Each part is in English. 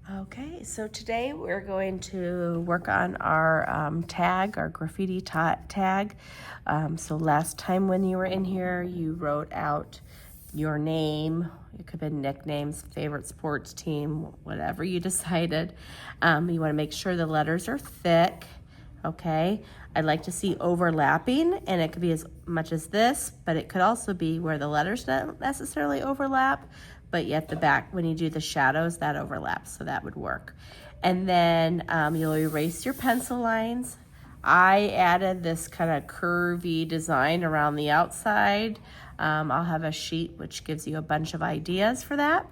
Okay, so today we're going to work on our tag, our graffiti tag. So last time when you were in here, you wrote out your name. It could have been nicknames, favorite sports team, whatever you decided. You want to make sure the letters are thick. Okay, I'd like to see overlapping, and it could be as much as this, but it could also be where the letters don't necessarily overlap, but yet the back, when you do the shadows, that overlaps, so that would work. And then you'll erase your pencil lines. I added this kind of curvy design around the outside. I'll have a sheet which gives you a bunch of ideas for that.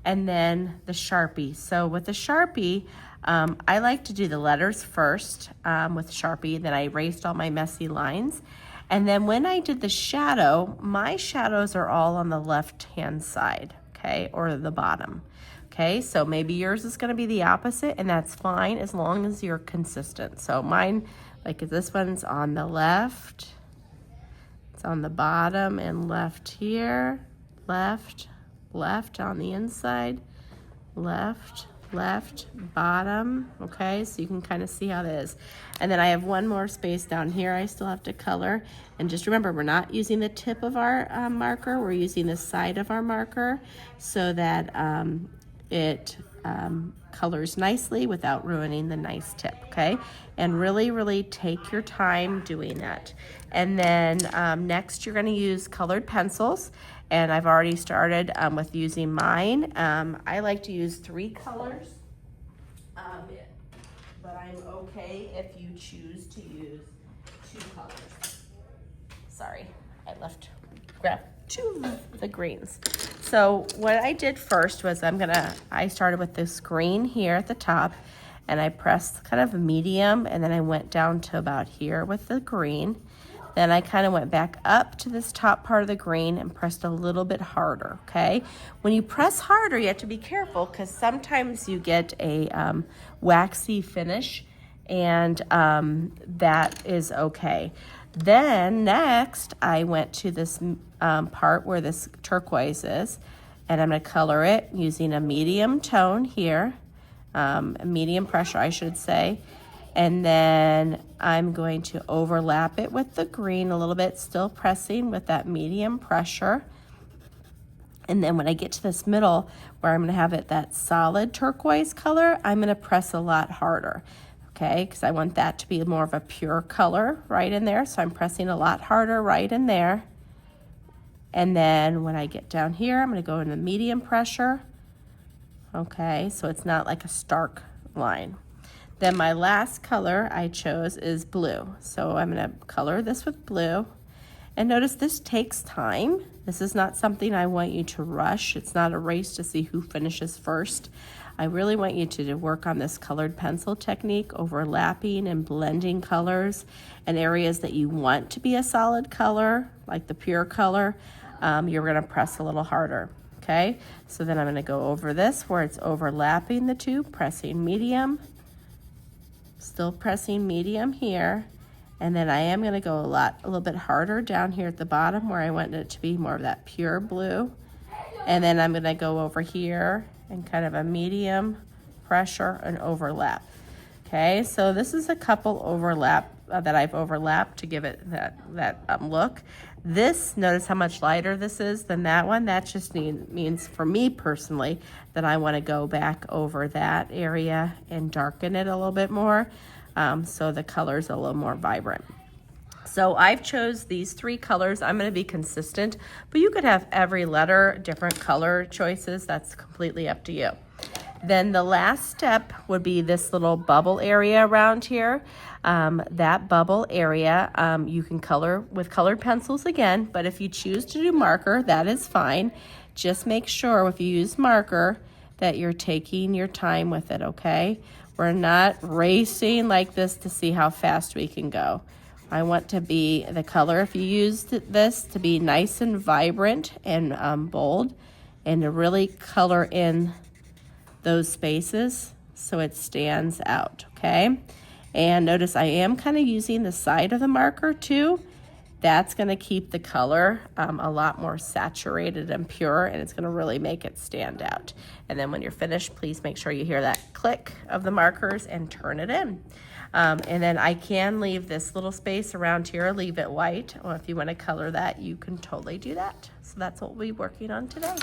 And then the Sharpie. So with the Sharpie, I like to do the letters first with Sharpie, then I erased all my messy lines. And then when I did the shadow, my shadows are all on the left-hand side, okay, or the bottom. Okay, so maybe yours is gonna be the opposite, and that's fine as long as you're consistent. So mine, like this one's on the left, it's on the bottom and left here, left, left on the inside, left, left, bottom, okay, so you can kind of see how that is. And then I have one more space down here I still have to color, and just remember, we're not using the tip of our marker, we're using the side of our marker so that it colors nicely without ruining the nice tip, okay? And really, really take your time doing that. And then next you're gonna use colored pencils, and I've already started with using mine. I like to use 3 colors, but I'm okay if you choose to use 2 colors. Sorry, grab 2 of the greens. So what I did first was I started with this green here at the top, and I pressed kind of a medium, and then I went down to about here with the green. Then I kind of went back up to this top part of the green and pressed a little bit harder, okay? When you press harder, you have to be careful because sometimes you get a waxy finish, and that is okay. Then next, I went to this part where this turquoise is, and I'm gonna color it using a medium tone here, a medium pressure, I should say. And then I'm going to overlap it with the green a little bit, still pressing with that medium pressure. And then when I get to this middle where I'm gonna have it that solid turquoise color, I'm gonna press a lot harder, okay? Because I want that to be more of a pure color right in there. So I'm pressing a lot harder right in there. And then when I get down here, I'm gonna go into medium pressure, okay? So it's not like a stark line. Then my last color I chose is blue. So I'm gonna color this with blue. And notice this takes time. This is not something I want you to rush. It's not a race to see who finishes first. I really want you to work on this colored pencil technique, overlapping and blending colors, and areas that you want to be a solid color, like the pure color, you're gonna press a little harder, okay? So then I'm gonna go over this where it's overlapping the two, pressing medium, still pressing medium here, and then I am gonna go a little bit harder down here at the bottom where I want it to be more of that pure blue. And then I'm gonna go over here and kind of a medium pressure and overlap. Okay, so this is a couple overlap that I've overlapped to give it that look. This, notice how much lighter this is than that one. That just means for me personally that I want to go back over that area and darken it a little bit more, so the color's a little more vibrant. So I've chose these 3 colors. I'm going to be consistent, but you could have every letter different color choices. That's completely up to you. Then the last step would be this little bubble area around here. That bubble area, you can color with colored pencils again, but if you choose to do marker, that is fine. Just make sure if you use marker that you're taking your time with it, okay? We're not racing like this to see how fast we can go. I want to be the color, if you use this, to be nice and vibrant and bold, and to really color in those spaces so it stands out, okay? And notice I am kind of using the side of the marker too. That's going to keep the color a lot more saturated and pure, and it's going to really make it stand out. And then when you're finished, please make sure you hear that click of the markers and turn it in. And then I can leave this little space around here, leave it white, or if you want to color that, you can totally do that. So that's what we'll be working on today.